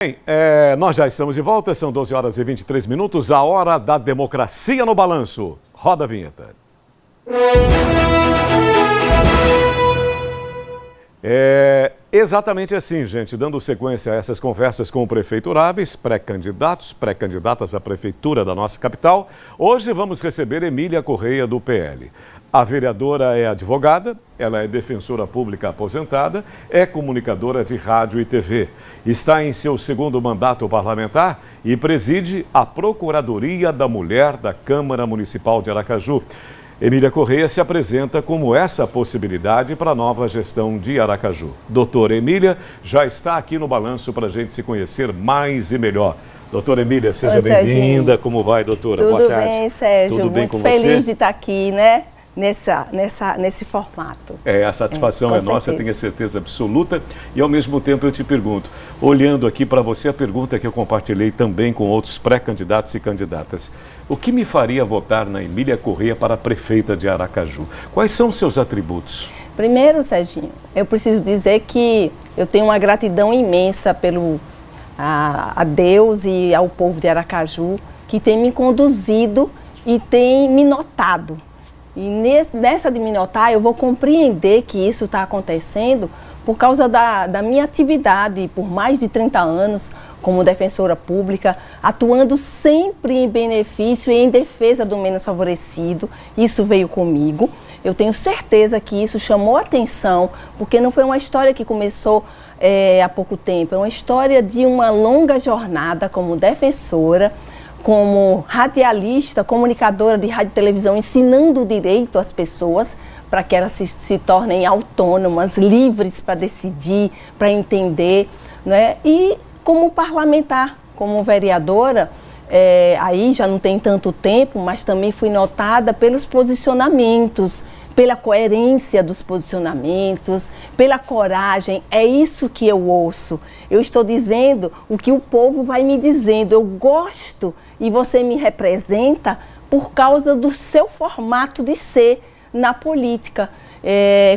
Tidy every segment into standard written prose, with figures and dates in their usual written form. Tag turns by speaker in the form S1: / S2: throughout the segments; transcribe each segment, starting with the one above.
S1: Bem, nós já estamos de volta, são 12 horas e 23 minutos, a hora da democracia no balanço. Roda a vinheta. Exatamente assim, gente, dando sequência a essas conversas com prefeituráveis, pré-candidatos, pré-candidatas à prefeitura da nossa capital. Hoje vamos receber Emília Correia, do PL. A vereadora é advogada, ela é defensora pública aposentada, é comunicadora de rádio e TV. Está em seu segundo mandato parlamentar e preside a Procuradoria da Mulher da Câmara Municipal de Aracaju. Emília Correia se apresenta como essa possibilidade para a nova gestão de Aracaju. Doutora Emília já está aqui no balanço para a gente se conhecer mais e melhor. Doutora Emília, seja bem-vinda. Como vai, doutora?
S2: Tudo
S1: Boa tarde.
S2: bem, Sérgio.
S1: Tudo bem
S2: muito
S1: com você?
S2: Feliz de estar aqui, né? Nesse formato.
S1: A satisfação é nossa, tenho a certeza absoluta. E ao mesmo tempo eu te pergunto, olhando aqui para você, a pergunta que eu compartilhei também com outros pré-candidatos e candidatas. O que me faria votar na Emília Correia para prefeita de Aracaju? Quais são os seus atributos?
S2: Primeiro, Serginho, eu preciso dizer que eu tenho uma gratidão imensa a Deus e ao povo de Aracaju, que tem me conduzido e tem me notado. E nessa de me notar, eu vou compreender que isso está acontecendo por causa da minha atividade por mais de 30 anos como defensora pública, atuando sempre em benefício e em defesa do menos favorecido. Isso veio comigo. Eu tenho certeza que isso chamou atenção, porque não foi uma história que começou há pouco tempo, é uma história de uma longa jornada como defensora, como radialista, comunicadora de rádio e televisão, ensinando o direito às pessoas para que elas se tornem autônomas, livres para decidir, para entender, né? E como parlamentar, como vereadora, aí já não tem tanto tempo, mas também fui notada pelos posicionamentos, pela coerência dos posicionamentos, pela coragem. É isso que eu ouço. Eu estou dizendo o que o povo vai me dizendo. Eu gosto e você me representa por causa do seu formato de ser na política.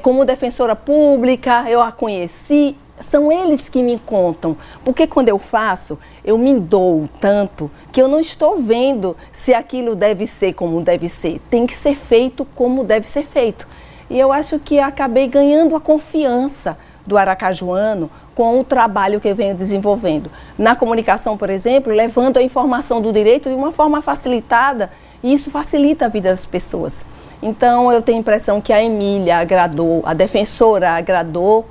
S2: Como defensora pública, eu a conheci. São eles que me contam, porque quando eu faço, eu me dou tanto que eu não estou vendo se aquilo deve ser como deve ser. Tem que ser feito como deve ser feito. E eu acho que acabei ganhando a confiança do aracajuano com o trabalho que eu venho desenvolvendo. Na comunicação, por exemplo, levando a informação do direito de uma forma facilitada, e isso facilita a vida das pessoas. Então, eu tenho a impressão que a Emília agradou, a defensora agradou,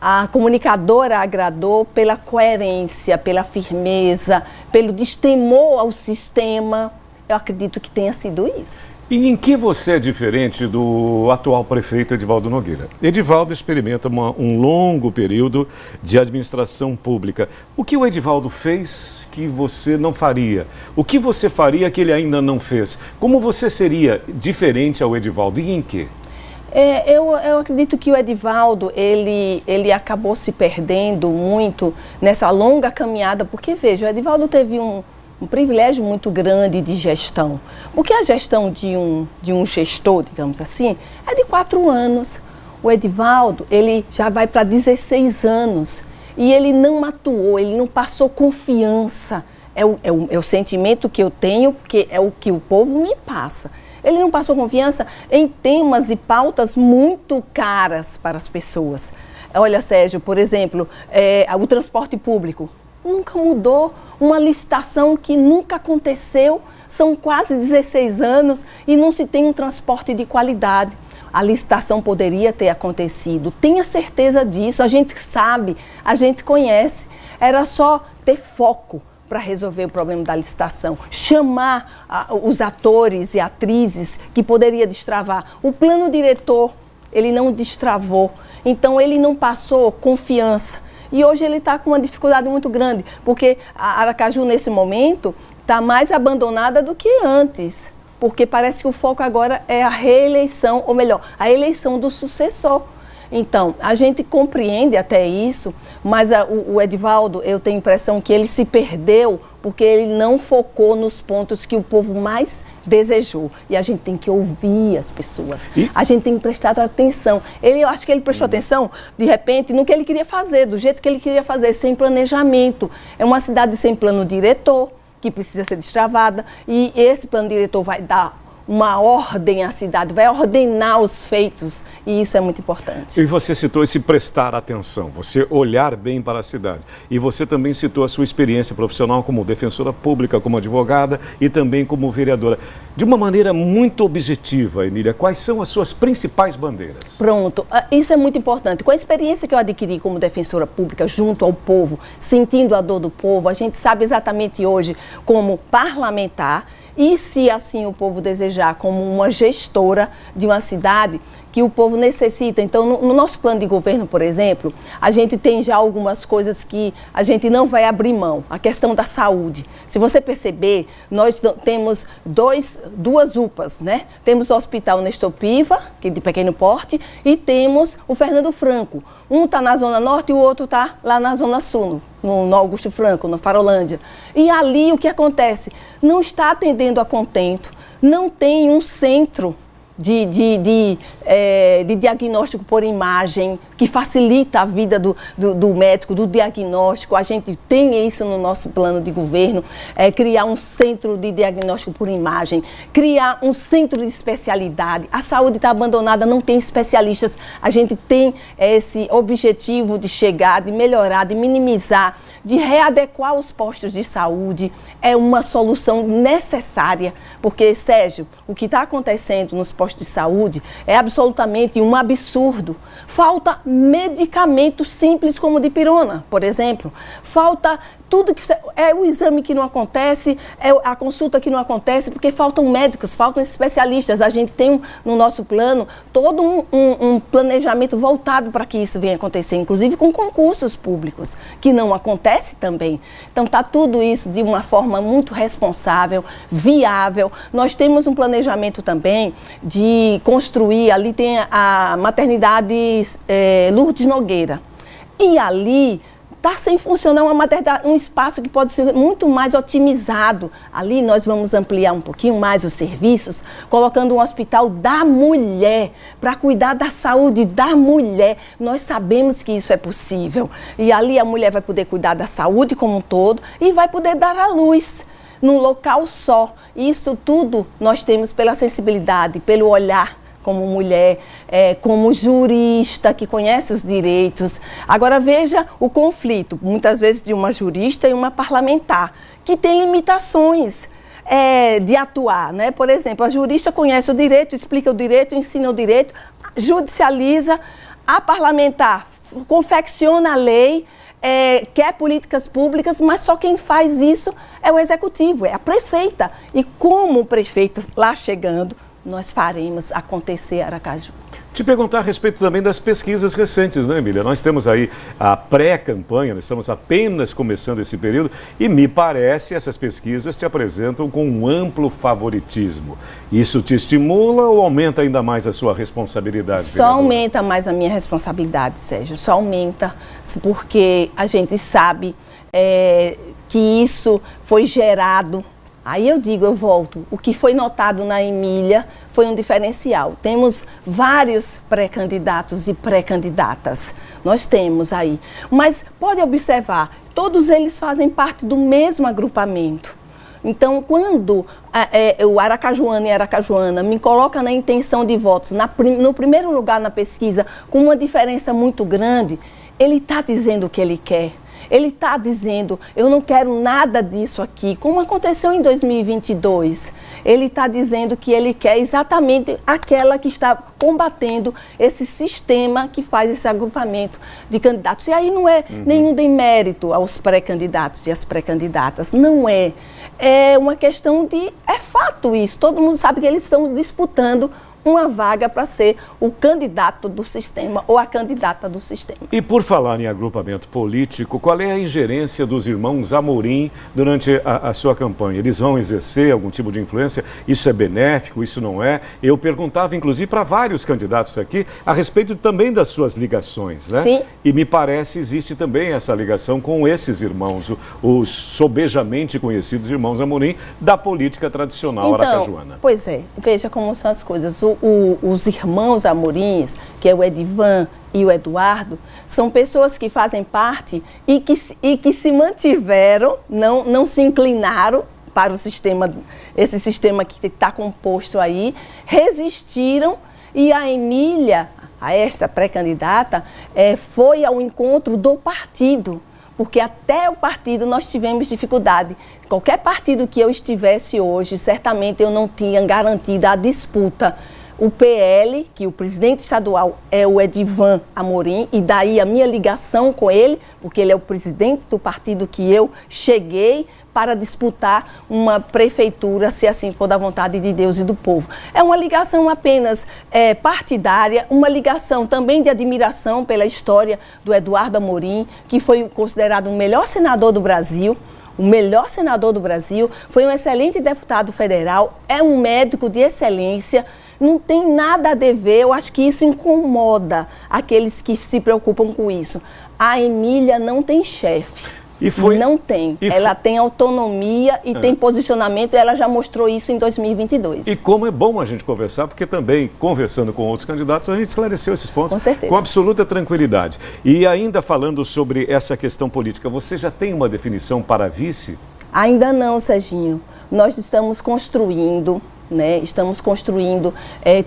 S2: a comunicadora agradou pela coerência, pela firmeza, pelo destemor ao sistema. Eu acredito que tenha sido isso.
S1: E em que você é diferente do atual prefeito Edivaldo Nogueira? Edivaldo experimenta um longo período de administração pública. O que o Edivaldo fez que você não faria? O que você faria que ele ainda não fez? Como você seria diferente ao Edivaldo e em quê?
S2: Eu acredito que o Edivaldo, ele acabou se perdendo muito nessa longa caminhada, porque, veja, o Edivaldo teve um privilégio muito grande de gestão, porque a gestão de um gestor, digamos assim, é de 4 anos. O Edivaldo, ele já vai para 16 anos e ele não atuou, ele não passou confiança. É o sentimento que eu tenho, porque é o que o povo me passa. Ele não passou confiança em temas e pautas muito caras para as pessoas. Olha, Sérgio, por exemplo, o transporte público nunca mudou, uma licitação que nunca aconteceu, são quase 16 anos e não se tem um transporte de qualidade. A licitação poderia ter acontecido, tenha certeza disso, a gente sabe, a gente conhece, era só ter foco para resolver o problema da licitação, chamar os atores e atrizes que poderia destravar. O plano diretor, ele não destravou, então ele não passou confiança. E hoje ele está com uma dificuldade muito grande, porque a Aracaju, nesse momento, está mais abandonada do que antes, porque parece que o foco agora é a reeleição, ou melhor, a eleição do sucessor. Então, a gente compreende até isso, mas o Edivaldo, eu tenho a impressão que ele se perdeu porque ele não focou nos pontos que o povo mais desejou. E a gente tem que ouvir as pessoas. A gente tem que prestar atenção. Eu acho que ele prestou atenção, de repente, no que ele queria fazer, do jeito que ele queria fazer, sem planejamento. É uma cidade sem plano diretor, que precisa ser destravada, e esse plano diretor vai dar uma ordem à cidade, vai ordenar os feitos, e isso é muito importante.
S1: E você citou esse prestar atenção, você olhar bem para a cidade. E você também citou a sua experiência profissional como defensora pública, como advogada e também como vereadora. De uma maneira muito objetiva, Emília, quais são as suas principais bandeiras?
S2: Pronto, isso é muito importante. Com a experiência que eu adquiri como defensora pública junto ao povo, sentindo a dor do povo, a gente sabe exatamente hoje como parlamentar, e se assim o povo desejar, como uma gestora de uma cidade que o povo necessita. Então, no nosso plano de governo, por exemplo, a gente tem já algumas coisas que a gente não vai abrir mão. A questão da saúde. Se você perceber, nós temos duas UPAs, né? Temos o Hospital Nestor Piva, que é de pequeno porte, e temos o Fernando Franco. Um está na Zona Norte e o outro está lá na Zona Sul, no Augusto Franco, na Farolândia. E ali o que acontece? Não está atendendo a contento, não tem um centro de diagnóstico por imagem, que facilita a vida do médico, do diagnóstico. A gente tem isso no nosso plano de governo, criar um centro de diagnóstico por imagem, criar um centro de especialidade. A saúde está abandonada, não tem especialistas. A gente tem esse objetivo de chegar, de melhorar, de minimizar, de readequar os postos de saúde. É uma solução necessária, porque, Sérgio, o que está acontecendo nos postos de saúde é absolutamente um absurdo. Falta medicamento simples como dipirona, por exemplo. Falta tudo que é o exame que não acontece, é a consulta que não acontece, porque faltam médicos, faltam especialistas. A gente tem no nosso plano todo um planejamento voltado para que isso venha acontecer, inclusive com concursos públicos, que não acontece também. Então está tudo isso de uma forma muito responsável, viável. Nós temos um planejamento também de construir, ali tem a maternidade Lourdes Nogueira, e ali está sem funcionar uma maternidade, um espaço que pode ser muito mais otimizado. Ali nós vamos ampliar um pouquinho mais os serviços, colocando um hospital da mulher, para cuidar da saúde da mulher. Nós sabemos que isso é possível. E ali a mulher vai poder cuidar da saúde como um todo e vai poder dar à luz num local só. Isso tudo nós temos pela sensibilidade, pelo olhar como mulher, como jurista que conhece os direitos. Agora veja o conflito, muitas vezes de uma jurista e uma parlamentar, que tem limitações de atuar, né? Por exemplo, a jurista conhece o direito, explica o direito, ensina o direito, judicializa. A parlamentar confecciona a lei, quer políticas públicas, mas só quem faz isso é o executivo, é a prefeita. E como prefeita lá chegando, nós faremos acontecer Aracaju.
S1: Te perguntar a respeito também das pesquisas recentes, né, Emília? Nós temos aí a pré-campanha, nós estamos apenas começando esse período e me parece essas pesquisas te apresentam com um amplo favoritismo. Isso te estimula ou aumenta ainda mais a sua responsabilidade?
S2: Só vereadora? Aumenta mais a minha responsabilidade, Sérgio. Só aumenta, porque a gente sabe que isso foi gerado. Aí eu digo, eu volto, o que foi notado na Emília foi um diferencial. Temos vários pré-candidatos e pré-candidatas, nós temos aí. Mas pode observar, todos eles fazem parte do mesmo agrupamento. Então, quando o aracajuano e a aracajuana me coloca na intenção de votos, no primeiro lugar na pesquisa, com uma diferença muito grande, ele está dizendo o que ele quer. Ele está dizendo, eu não quero nada disso aqui, como aconteceu em 2022. Ele está dizendo que ele quer exatamente aquela que está combatendo esse sistema que faz esse agrupamento de candidatos. E aí não é nenhum demérito aos pré-candidatos e às pré-candidatas, não é. É uma questão de, é fato isso, todo mundo sabe que eles estão disputando uma vaga para ser o candidato do sistema ou a candidata do sistema.
S1: E por falar em agrupamento político, qual é a ingerência dos irmãos Amorim durante a sua campanha? Eles vão exercer algum tipo de influência? Isso é benéfico? Isso não é? Eu perguntava, inclusive, para vários candidatos aqui a respeito também das suas ligações, né?
S2: Sim.
S1: E me parece existe também essa ligação com esses irmãos, os sobejamente conhecidos irmãos Amorim da política tradicional aracajuana.
S2: Pois é, veja como são as coisas. Os irmãos Amorins, que é o Edivan e o Eduardo, são pessoas que fazem parte e que se mantiveram, não se inclinaram para o sistema, esse sistema que está composto aí, resistiram, e a Emília, a essa pré-candidata, foi ao encontro do partido, porque até o partido nós tivemos dificuldade. Qualquer partido que eu estivesse hoje, certamente eu não tinha garantida a disputa. O PL, que o presidente estadual é o Edivan Amorim, e daí a minha ligação com ele, porque ele é o presidente do partido que eu cheguei para disputar uma prefeitura, se assim for da vontade de Deus e do povo. É uma ligação apenas partidária, uma ligação também de admiração pela história do Eduardo Amorim, que foi considerado o melhor senador do Brasil. O melhor senador do Brasil, foi um excelente deputado federal, é um médico de excelência, não tem nada a dever, eu acho que isso incomoda aqueles que se preocupam com isso. A Emília não tem chefe. Não tem. Ela tem autonomia e tem posicionamento, e ela já mostrou isso em 2022.
S1: E como é bom a gente conversar, porque também, conversando com outros candidatos, a gente esclareceu esses pontos
S2: com certeza,
S1: com absoluta tranquilidade. E ainda falando sobre essa questão política, você já tem uma definição para vice?
S2: Ainda não, Serginho. Nós estamos construindo... Estamos construindo,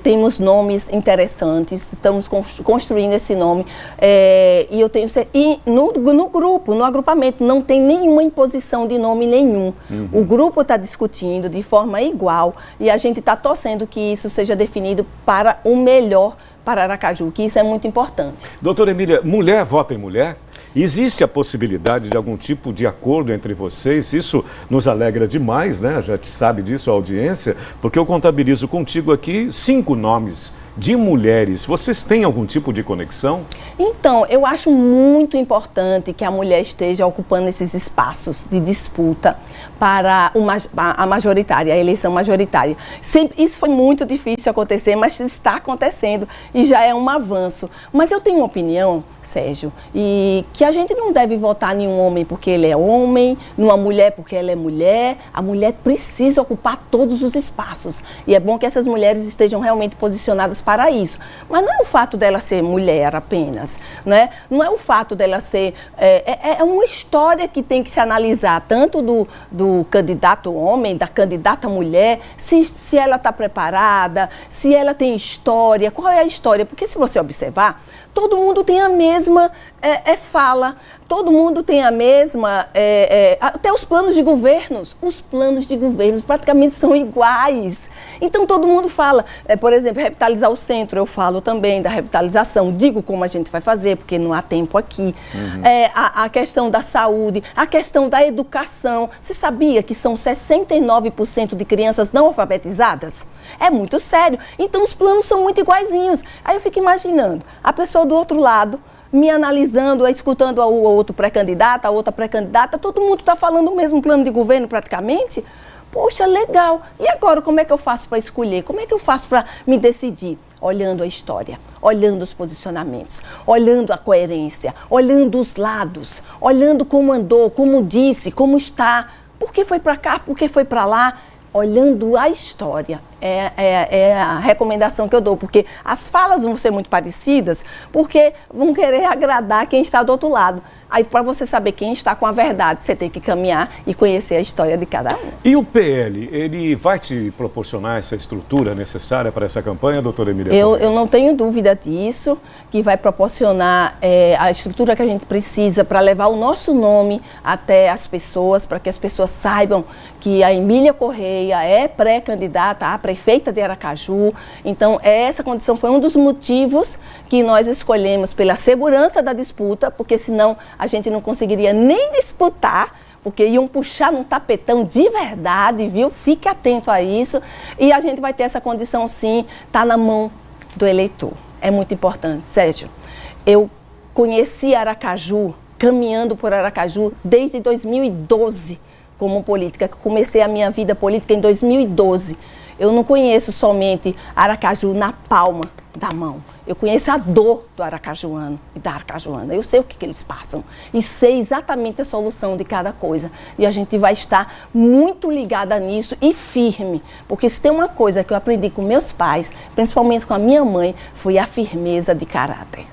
S2: temos nomes interessantes, estamos construindo esse nome, e eu tenho e no grupo, no agrupamento, não tem nenhuma imposição de nome nenhum. O grupo está discutindo de forma igual e a gente está torcendo que isso seja definido para o melhor para Aracaju, que isso é muito importante.
S1: Doutora Emília, mulher vota em mulher? Existe a possibilidade de algum tipo de acordo entre vocês? Isso nos alegra demais, né? Já sabe disso a audiência, porque eu contabilizo contigo aqui 5 nomes de mulheres. Vocês têm algum tipo de conexão?
S2: Então, eu acho muito importante que a mulher esteja ocupando esses espaços de disputa para a majoritária, a eleição majoritária. Isso foi muito difícil acontecer, mas está acontecendo e já é um avanço. Mas eu tenho uma opinião, Sérgio, e que a gente não deve votar em um homem porque ele é homem, numa mulher porque ela é mulher. A mulher precisa ocupar todos os espaços. E é bom que essas mulheres estejam realmente posicionadas para isso. Mas não é o fato dela ser mulher apenas, né? Não é o fato dela ser... É uma história que tem que se analisar, tanto do candidato homem, da candidata mulher, se ela está preparada, se ela tem história, qual é a história? Porque se você observar, todo mundo tem a mesma fala, todo mundo tem a mesma... até os planos de governos praticamente são iguais. Então, todo mundo fala, por exemplo, revitalizar o centro, eu falo também da revitalização, digo como a gente vai fazer, porque não há tempo aqui. A questão da saúde, a questão da educação. Você sabia que são 69% de crianças não alfabetizadas? É muito sério. Então, os planos são muito iguaizinhos. Aí eu fico imaginando, a pessoa do outro lado, me analisando, escutando o outro pré-candidato, a outra pré-candidata, todo mundo está falando o mesmo plano de governo praticamente. Poxa, legal. E agora, como é que eu faço para escolher? Como é que eu faço para me decidir? Olhando a história, olhando os posicionamentos, olhando a coerência, olhando os lados, olhando como andou, como disse, como está, por que foi para cá, por que foi para lá, olhando a história. É a recomendação que eu dou, porque as falas vão ser muito parecidas, porque vão querer agradar quem está do outro lado. Aí, para você saber quem está com a verdade, você tem que caminhar e conhecer a história de cada um.
S1: E o PL, ele vai te proporcionar essa estrutura necessária para essa campanha, doutora Emília?
S2: Eu não tenho dúvida disso, que vai proporcionar a estrutura que a gente precisa para levar o nosso nome até as pessoas, para que as pessoas saibam que a Emília Correia é pré-candidata a prefeita de Aracaju. Então, essa condição foi um dos motivos que nós escolhemos pela segurança da disputa, porque senão a gente não conseguiria nem disputar, porque iam puxar num tapetão de verdade, viu? Fique atento a isso. E a gente vai ter essa condição, sim, tá na mão do eleitor. É muito importante. Sérgio, eu conheci Aracaju, caminhando por Aracaju, desde 2012 como política. Comecei a minha vida política em 2012. Eu não conheço somente Aracaju na palma da mão. Eu conheço a dor do aracajuano e da aracajuana. Eu sei o que eles passam e sei exatamente a solução de cada coisa. E a gente vai estar muito ligada nisso e firme. Porque se tem uma coisa que eu aprendi com meus pais, principalmente com a minha mãe, foi a firmeza de caráter.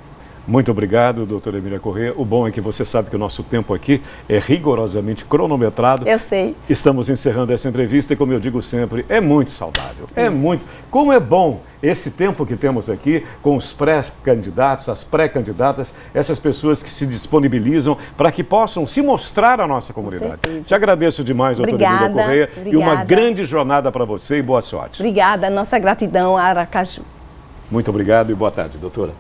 S1: Muito obrigado, doutora Emília Corrêa. O bom é que você sabe que o nosso tempo aqui é rigorosamente cronometrado.
S2: Eu sei.
S1: Estamos encerrando essa entrevista e, como eu digo sempre, é muito saudável. É muito. Como é bom esse tempo que temos aqui com os pré-candidatos, as pré-candidatas, essas pessoas que se disponibilizam para que possam se mostrar à nossa comunidade. Te agradeço demais, doutora Emília Corrêa. E uma grande jornada para você e boa sorte.
S2: Obrigada. Nossa gratidão a Aracaju.
S1: Muito obrigado e boa tarde, doutora.